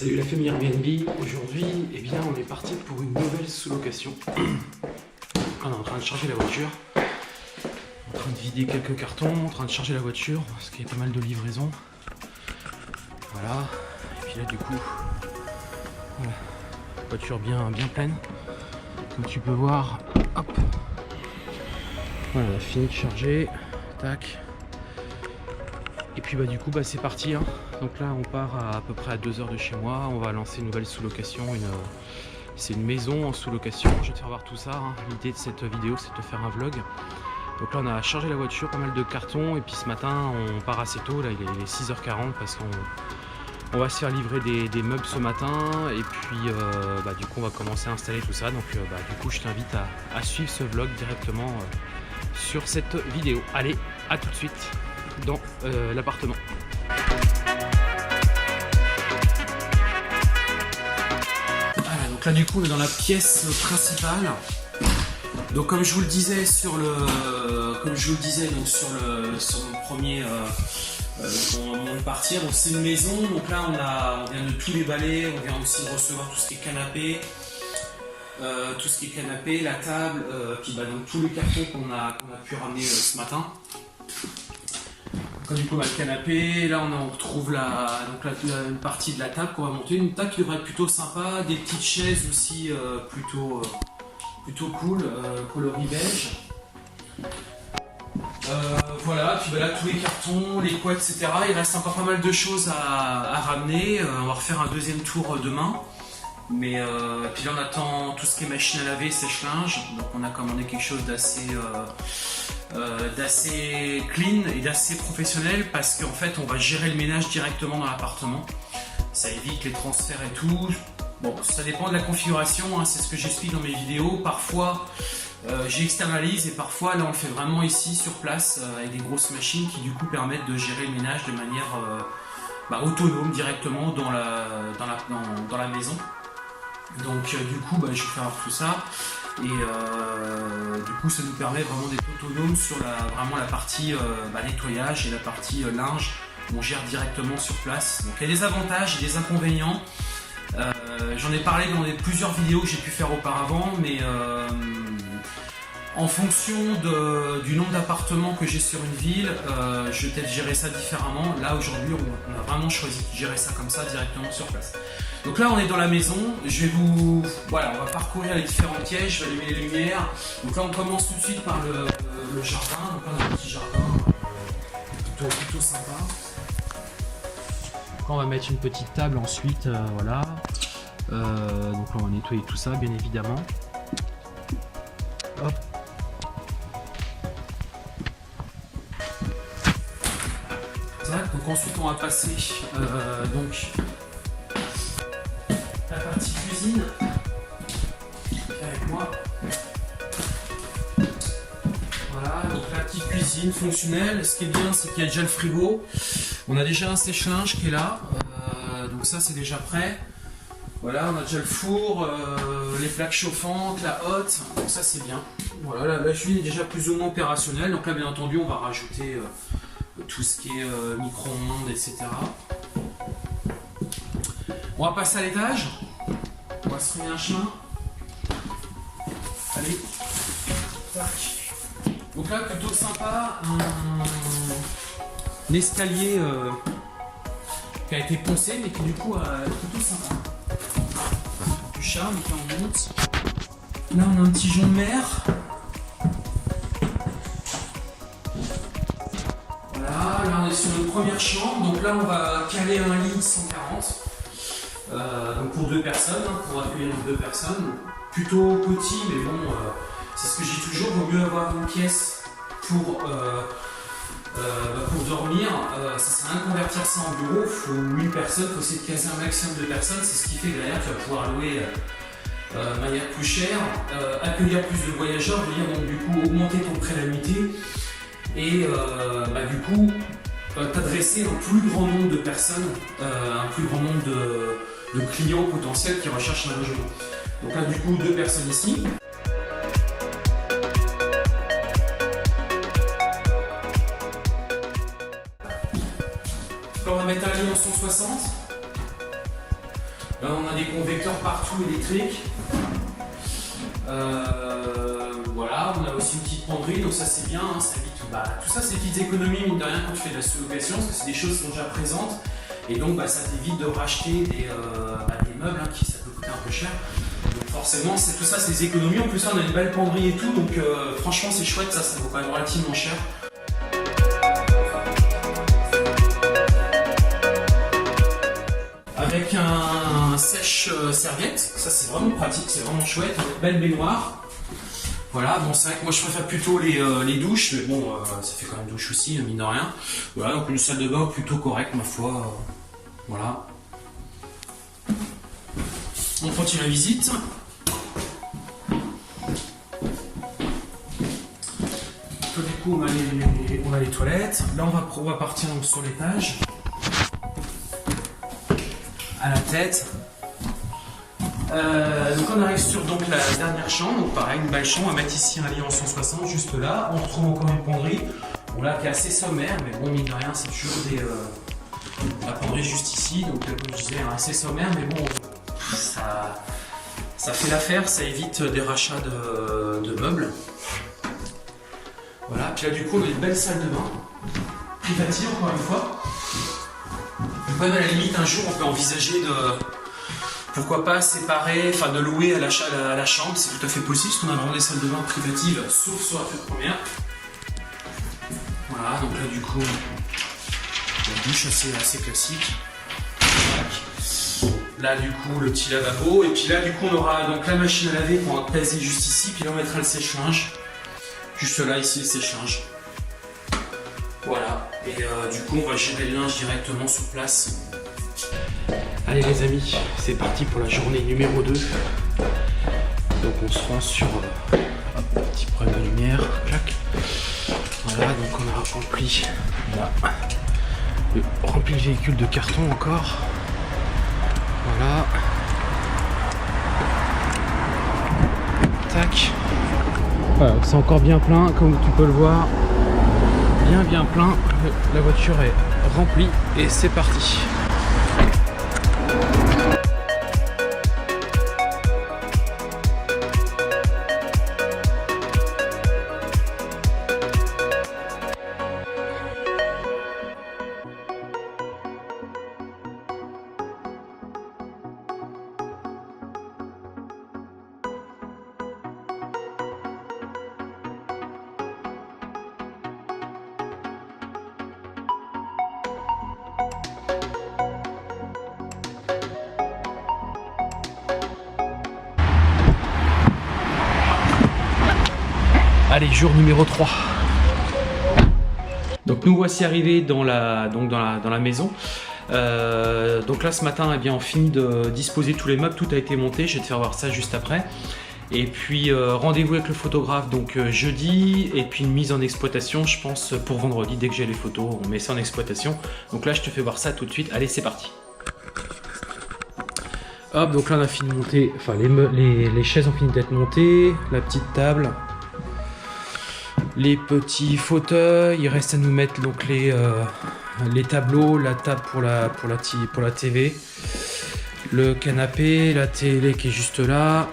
Salut la famille Airbnb, aujourd'hui on est parti pour une nouvelle sous-location. On est en train de charger la voiture, en train de vider quelques cartons, en train de charger la voiture, parce qu'il y a pas mal de livraisons. Voilà, et puis là du coup, voilà, voiture bien pleine. Comme tu peux voir, hop, voilà, on a fini de charger, tac. Et puis du coup c'est parti hein. Donc là on part à peu près à 2 heures de chez moi. On va lancer une nouvelle sous-location, c'est une maison en sous-location. Je vais te faire voir tout ça hein. L'idée de cette vidéo c'est de te faire un vlog. Donc là on a chargé la voiture, pas mal de cartons. Et puis ce matin on part assez tôt, là il est 6h40 parce qu'on va se faire livrer des meubles ce matin. Et puis du coup on va commencer à installer tout ça. Donc du coup je t'invite à suivre ce vlog directement sur cette vidéo. Allez, à tout de suite dans l'appartement. Voilà, donc là du coup on est dans la pièce principale. Donc comme je vous le disais sur mon premier moment de partir, donc c'est une maison. Donc là on vient de tous les balais, on vient aussi de recevoir tout ce qui est canapé. La table, puis donc tous les cartons qu'on a pu ramener ce matin. Du coup, le canapé, là on retrouve une partie de la table qu'on va monter, une table qui devrait être plutôt sympa, des petites chaises aussi plutôt cool, coloris beige. Voilà, puis là tous les cartons, les couettes, etc. Il reste encore pas mal de choses à ramener. On va refaire un deuxième tour demain. Mais puis là on attend tout ce qui est machine à laver, sèche-linge. Donc on a commandé quelque chose d'assez clean et d'assez professionnel parce qu'en fait on va gérer le ménage directement dans l'appartement. Ça évite les transferts et tout. Bon, ça dépend de la configuration, hein, c'est ce que j'explique dans mes vidéos. Parfois j'externalise et parfois là on le fait vraiment ici sur place avec des grosses machines qui du coup permettent de gérer le ménage de manière autonome directement dans la maison. Donc du coup je vais faire tout ça et du coup ça nous permet vraiment d'être autonome sur la partie nettoyage et la partie linge. On gère directement sur place. Donc il y a des avantages et des inconvénients. J'en ai parlé dans plusieurs vidéos que j'ai pu faire auparavant, mais en fonction du nombre d'appartements que j'ai sur une ville, je vais peut-être gérer ça différemment. Là aujourd'hui on a vraiment choisi de gérer ça comme ça directement sur place. Donc là on est dans la maison, on va parcourir les différentes pièces, je vais allumer les lumières. Donc là on commence tout de suite par le jardin. Donc là on a un petit jardin plutôt sympa. Donc là on va mettre une petite table ensuite, voilà. Donc là on va nettoyer tout ça bien évidemment. Hop. Donc ensuite on va passer la partie cuisine avec moi. Voilà, donc la petite cuisine fonctionnelle. Ce qui est bien c'est qu'il y a déjà le frigo. On a déjà un sèche-linge qui est là. Donc ça c'est déjà prêt. Voilà, on a déjà le four, les plaques chauffantes, la hotte. Donc ça c'est bien. Voilà, la cuisine est déjà plus ou moins opérationnelle. Donc là bien entendu on va rajouter tout ce qui est micro-ondes, etc. On va passer à l'étage. On va se frayer un chemin. Allez. Tac. Donc là, plutôt sympa. Un escalier qui a été poncé, mais qui du coup est plutôt sympa. Du charme qui en monte. Là, on a un petit jonc de mer. Là on est sur une première chambre, donc là on va caler un lit 140 donc pour 2 personnes, hein, pour accueillir 2 personnes. Plutôt petit, mais bon, c'est ce que je dis toujours, il vaut mieux avoir une pièce pour dormir. Ça sert à rien de convertir ça en bureau, il faut 8 personnes, il faut essayer de caser un maximum de personnes, c'est ce qui fait que derrière tu vas pouvoir louer de manière plus chère, accueillir plus de voyageurs, je veux dire, donc du coup augmenter ton prêt d'annuité. Et du coup t'adresser à un plus grand nombre de personnes, un plus grand nombre de clients potentiels qui recherchent un logement. Donc là du coup 2 personnes ici. Donc on va mettre un lit en 160. Là, on a des convecteurs partout électriques. Voilà, on a aussi une petite penderie, donc ça c'est bien, hein, ça évite, tout ça c'est des petites économies, mine de rien, quand tu fais de la sous-location, parce que c'est des choses qui sont déjà présentes, et donc ça t'évite de racheter des meubles, hein, qui ça peut coûter un peu cher. Donc forcément, tout ça c'est des économies, en plus là on a une belle penderie et tout, donc franchement c'est chouette, ça vaut quand même relativement cher. Avec un sèche-serviette, ça c'est vraiment pratique, c'est vraiment chouette, une belle baignoire. Voilà, bon c'est vrai que moi je préfère plutôt les douches, mais bon ça fait quand même douche aussi, mine de rien. Voilà, donc une salle de bain plutôt correcte ma foi. Voilà. On continue la visite. Du coup on a les toilettes. Là on va partir donc sur l'étage. À la tête. Donc on arrive sur donc, la dernière chambre, donc pareil, une belle chambre, on va mettre ici un lit en 160 juste là, on retrouve encore une penderie, bon là qui est assez sommaire, mais bon mine de rien c'est toujours la penderie juste ici, donc comme je disais assez sommaire, mais bon ça fait l'affaire, ça évite des rachats de meubles. Voilà, puis là du coup on a une belle salle de bain, privative encore une fois. Donc même à la limite un jour on peut envisager de... Pourquoi pas séparer, enfin de louer à la chambre, c'est tout à fait possible, parce qu'on a vraiment des salles de bain privatives, sauf sur la toute première. Voilà, donc là du coup, la douche assez classique. Là du coup, le petit lavabo, et puis là du coup on aura donc la machine à laver qu'on va placer juste ici, puis là on mettra le sèche-linge. Juste là, ici, le sèche-linge. Voilà, et du coup on va gérer le linge directement sur place. Allez les amis, c'est parti pour la journée numéro 2. Donc on se rend sur un petit problème de lumière, clac. Voilà, donc on a rempli le véhicule de carton encore. Voilà. Tac. Voilà, c'est encore bien plein, comme tu peux le voir. Bien plein. La voiture est remplie et c'est parti. Allez, jour numéro 3. Donc nous voici arrivés dans la maison. Donc là ce matin, eh bien, on finit de disposer tous les meubles, tout a été monté, je vais te faire voir ça juste après. Et puis rendez-vous avec le photographe donc jeudi, et puis une mise en exploitation je pense pour vendredi, dès que j'ai les photos, on met ça en exploitation. Donc là je te fais voir ça tout de suite, allez c'est parti. Hop, donc là on a fini de monter, enfin les chaises ont fini d'être montées, la petite table. Les petits fauteuils, il reste à nous mettre donc les tableaux, la table pour la TV, le canapé, la télé qui est juste là.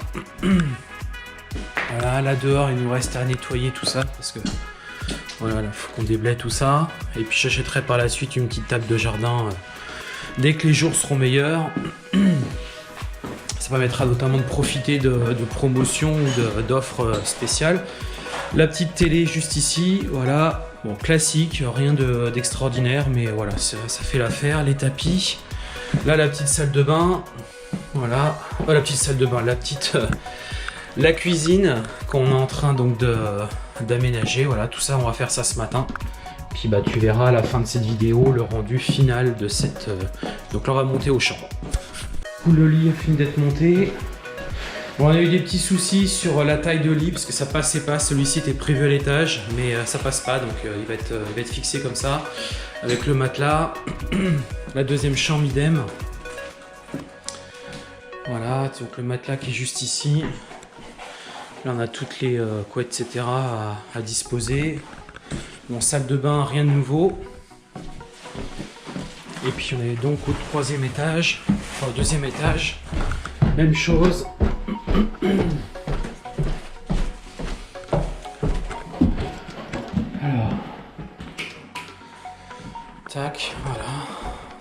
Voilà, là dehors il nous reste à nettoyer tout ça parce que voilà, il faut qu'on déblaye tout ça. Et puis j'achèterai par la suite une petite table de jardin dès que les jours seront meilleurs. Ça permettra notamment de profiter de promotions ou d'offres spéciales. La petite télé juste ici, voilà, bon classique, rien d'extraordinaire, mais voilà, ça fait l'affaire. Les tapis, là la petite salle de bain, voilà, la petite salle de bain, la cuisine qu'on est en train donc d'aménager, voilà, tout ça on va faire ça ce matin. Puis bah tu verras à la fin de cette vidéo le rendu final de cette, donc là on va monter aux chambres. Le lit a fini d'être monté. Bon, on a eu des petits soucis sur la taille de lit parce que ça passait pas, celui-ci était prévu à l'étage mais ça passe pas, donc il va être fixé comme ça avec le matelas. La deuxième chambre idem. Voilà, donc le matelas qui est juste ici. Là on a toutes les couettes etc à disposer. Bon, salle de bain, rien de nouveau. Et puis puis on est donc au 3e étage, enfin au 2e étage, même chose. Alors, tac, voilà.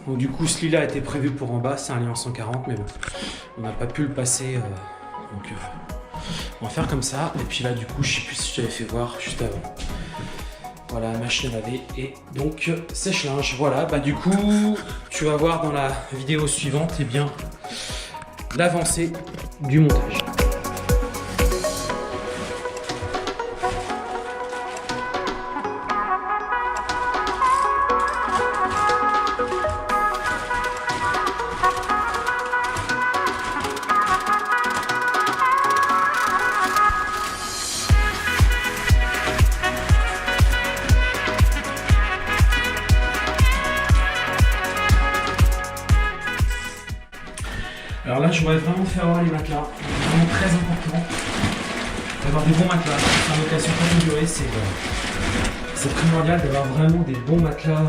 Donc du coup, ce lit-là était prévu pour en bas, c'est un lit en 140, mais bon, on n'a pas pu le passer, donc on va faire comme ça. Et puis là, du coup, je sais plus si je t'avais fait voir juste avant. Voilà, machine à laver et donc sèche-linge. Voilà, bah du coup, tu vas voir dans la vidéo suivante, eh bien, l'avancée du montage. Alors là, je voudrais vraiment te faire voir les matelas. C'est vraiment très important d'avoir des bons matelas. En location courte durée, c'est primordial d'avoir vraiment des bons matelas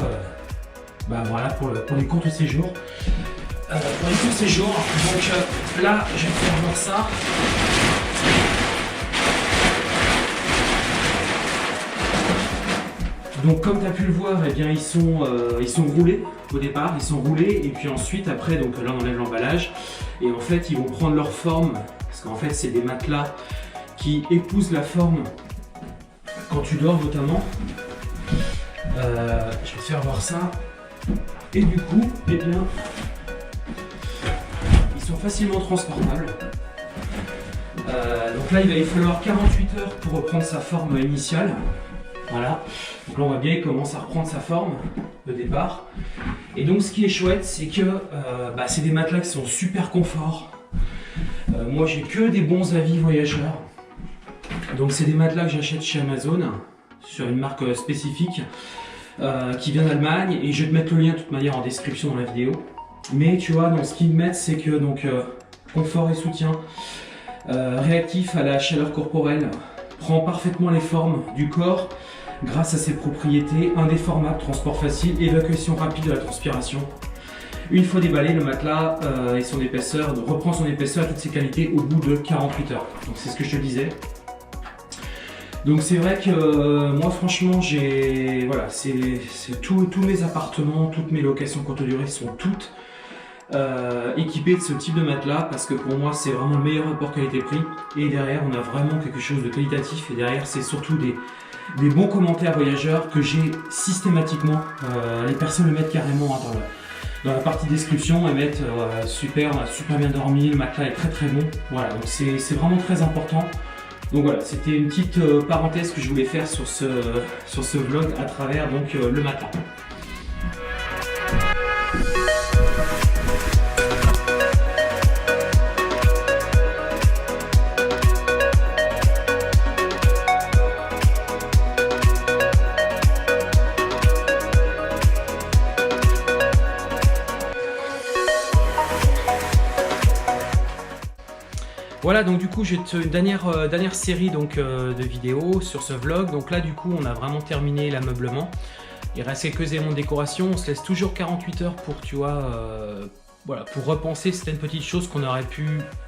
bah voilà, pour les courts séjours. Donc là, je vais te faire voir ça. Donc comme tu as pu le voir, eh bien, ils sont roulés au départ, ils sont roulés et puis ensuite après, donc là on enlève l'emballage et en fait ils vont prendre leur forme parce qu'en fait c'est des matelas qui épousent la forme quand tu dors notamment. Je vais te faire voir ça et du coup, eh bien, ils sont facilement transportables. Donc là il va y falloir 48 heures pour reprendre sa forme initiale. Voilà, donc là on voit bien qu'il commence à reprendre sa forme de départ. Et donc ce qui est chouette, c'est que c'est des matelas qui sont super confort. Moi j'ai que des bons avis voyageurs. Donc c'est des matelas que j'achète chez Amazon, sur une marque spécifique, qui vient d'Allemagne. Et je vais te mettre le lien de toute manière en description dans la vidéo. Mais tu vois, donc ce qu'ils mettent, c'est que donc confort et soutien, réactif à la chaleur corporelle, prend parfaitement les formes du corps grâce à ses propriétés, indéformable, transport facile, évacuation rapide de la transpiration. Une fois déballé, le matelas et son épaisseur reprend son épaisseur et toutes ses qualités au bout de 48 heures. Donc c'est ce que je te disais. Donc c'est vrai que moi franchement voilà, tous mes appartements, toutes mes locations courte durée sont toutes équipés de ce type de matelas parce que pour moi c'est vraiment le meilleur rapport qualité-prix et derrière on a vraiment quelque chose de qualitatif et derrière c'est surtout des bons commentaires voyageurs que j'ai systématiquement. Les personnes le mettent carrément hein, dans la partie description et mettent super, on a super bien dormi, le matelas est très très bon. Voilà, donc c'est vraiment très important. Donc voilà, c'était une petite parenthèse que je voulais faire sur ce vlog à travers donc le matelas. Voilà, donc du coup j'ai une dernière série donc, de vidéos sur ce vlog. Donc là du coup on a vraiment terminé l'ameublement. Il reste quelques éléments de décoration. On se laisse toujours 48 heures pour, tu vois, voilà, pour repenser certaines petites choses qu'on aurait pu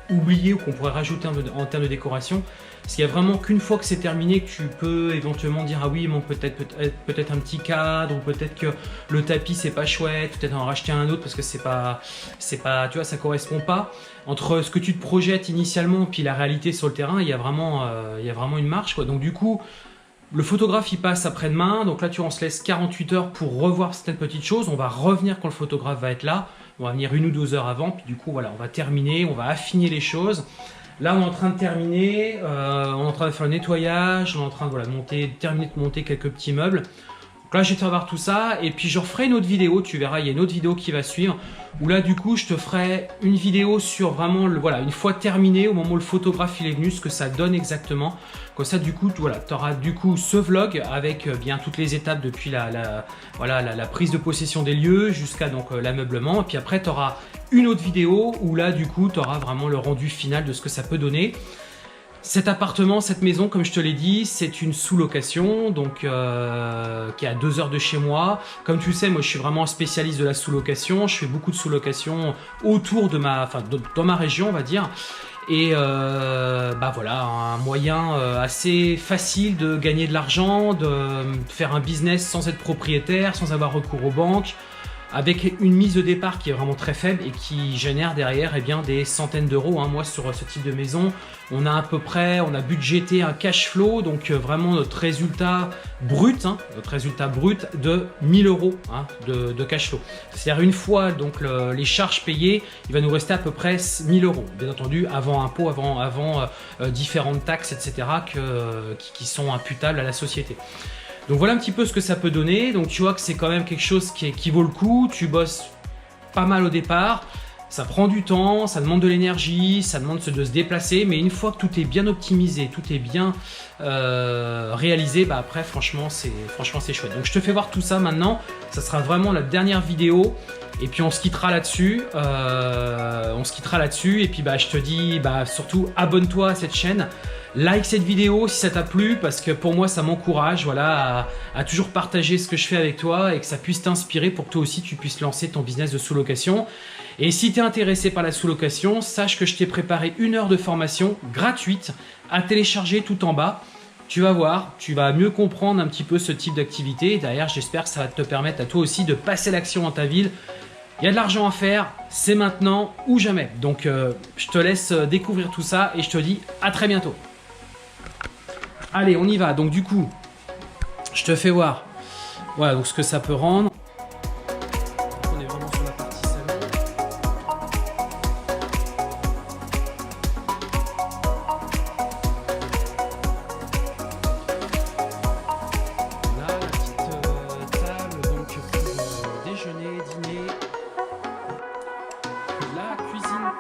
oublier ou qu'on pourrait rajouter en termes de décoration. Parce qu'il n'y a vraiment qu'une fois que c'est terminé que tu peux éventuellement dire ah oui, il manque peut-être un petit cadre, ou peut-être que le tapis c'est pas chouette, peut-être en racheter un autre parce que c'est pas, tu vois, ça correspond pas. Entre ce que tu te projettes initialement puis la réalité sur le terrain, il y a vraiment une marge, quoi. Donc du coup, le photographe il passe après-demain, donc là tu vois, on se laisse 48 heures pour revoir certaines petites choses. On va revenir quand le photographe va être là, on va venir 1 ou 2 heures avant, puis du coup voilà, on va terminer, on va affiner les choses. Là on est en train de terminer, on est en train de faire le nettoyage, on est en train de voilà, terminer de monter quelques petits meubles. Donc là je vais te faire voir tout ça et puis je referai une autre vidéo, tu verras il y a une autre vidéo qui va suivre où là du coup je te ferai une vidéo sur vraiment voilà, une fois terminé, au moment où le photographe il est venu, ce que ça donne exactement. Comme ça du coup voilà, tu auras du coup ce vlog avec bien toutes les étapes depuis la prise de possession des lieux jusqu'à donc l'ameublement, et puis après tu auras une autre vidéo où là du coup tu auras vraiment le rendu final de ce que ça peut donner. Cet appartement, cette maison, comme je te l'ai dit, c'est une sous-location, donc qui est à 2 heures de chez moi. Comme tu le sais, moi je suis vraiment un spécialiste de la sous-location. Je fais beaucoup de sous-location autour de dans ma région, on va dire. Et bah voilà, un moyen assez facile de gagner de l'argent, de faire un business sans être propriétaire, sans avoir recours aux banques, avec une mise de départ qui est vraiment très faible et qui génère derrière eh bien, des centaines d'euros. Moi sur ce type de maison, on a budgété un cash flow, donc vraiment notre résultat brut de 1000 euros de cash flow. C'est-à-dire une fois donc les charges payées, il va nous rester à peu près 1000 euros. Bien entendu, avant impôts, avant différentes taxes, etc. qui sont imputables à la société. Donc voilà un petit peu ce que ça peut donner. Donc tu vois que c'est quand même quelque chose qui vaut le coup. Tu bosses pas mal au départ. Ça prend du temps, ça demande de l'énergie, ça demande de se déplacer. Mais une fois que tout est bien optimisé, tout est bien réalisé, bah après franchement c'est chouette. Donc je te fais voir tout ça maintenant. Ça sera vraiment la dernière vidéo. Et puis on se quittera là-dessus. Et puis bah je te dis surtout abonne-toi à cette chaîne. Like cette vidéo si ça t'a plu, parce que pour moi ça m'encourage à toujours partager ce que je fais avec toi et que ça puisse t'inspirer pour que toi aussi tu puisses lancer ton business de sous-location. Et si tu es intéressé par la sous-location, sache que je t'ai préparé 1 heure de formation gratuite à télécharger tout en bas. Tu vas voir, tu vas mieux comprendre un petit peu ce type d'activité. Derrière, j'espère que ça va te permettre à toi aussi de passer l'action dans ta ville. Il y a de l'argent à faire, c'est maintenant ou jamais. Donc je te laisse découvrir tout ça et je te dis à très bientôt. Allez, on y va. Donc du coup, je te fais voir. Voilà, donc ce que ça peut rendre. On est vraiment sur la partie salon. Là, la petite table donc pour déjeuner, dîner. La cuisine.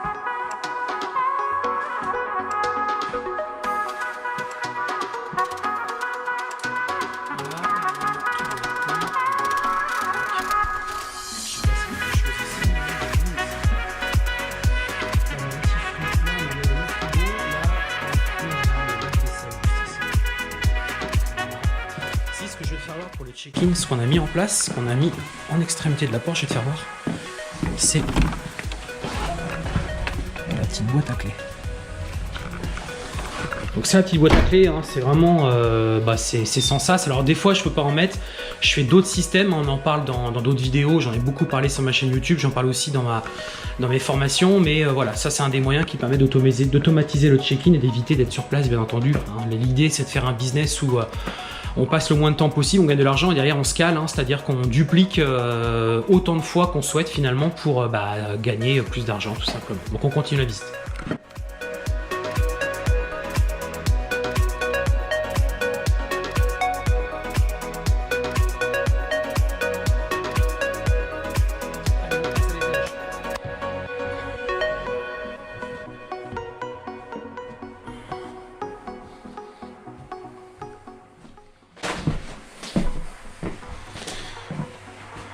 Pour les check-in, ce qu'on a mis en place, ce qu'on a mis en extrémité de la porte, je vais te faire voir, c'est la petite boîte à clés. Donc c'est la petite boîte à clés, c'est vraiment c'est sans sas. Alors des fois je peux pas en mettre, je fais d'autres systèmes, on en parle dans d'autres vidéos, j'en ai beaucoup parlé sur ma chaîne YouTube, j'en parle aussi dans mes formations, mais voilà, ça c'est un des moyens qui permet d'automatiser le check-in et d'éviter d'être sur place, bien entendu. L'idée c'est de faire un business où on passe le moins de temps possible, on gagne de l'argent et derrière on se cale, c'est-à-dire qu'on duplique autant de fois qu'on souhaite finalement pour gagner plus d'argent tout simplement. Donc on continue la visite.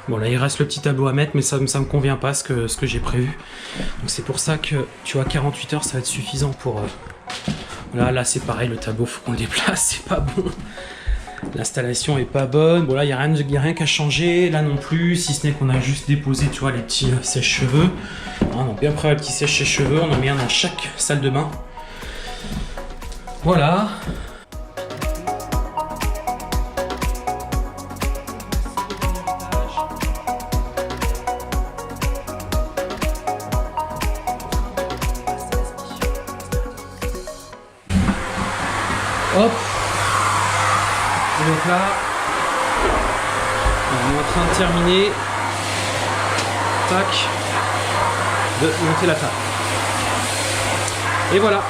Bon là il reste le petit tableau à mettre, mais ça me convient pas ce que j'ai prévu. Donc c'est pour ça que tu vois 48 heures ça va être suffisant pour... Là c'est pareil, le tableau faut qu'on le déplace, c'est pas bon. L'installation est pas bonne. Bon là il n'y a rien qu'à changer, là non plus, si ce n'est qu'on a juste déposé tu vois les petits sèche-cheveux. Donc bien prêt, le petit sèche-cheveux, on en met un dans chaque salle de bain. Voilà. Hop. Et donc là, on est en train de terminer. Tac. De monter la table. Et voilà.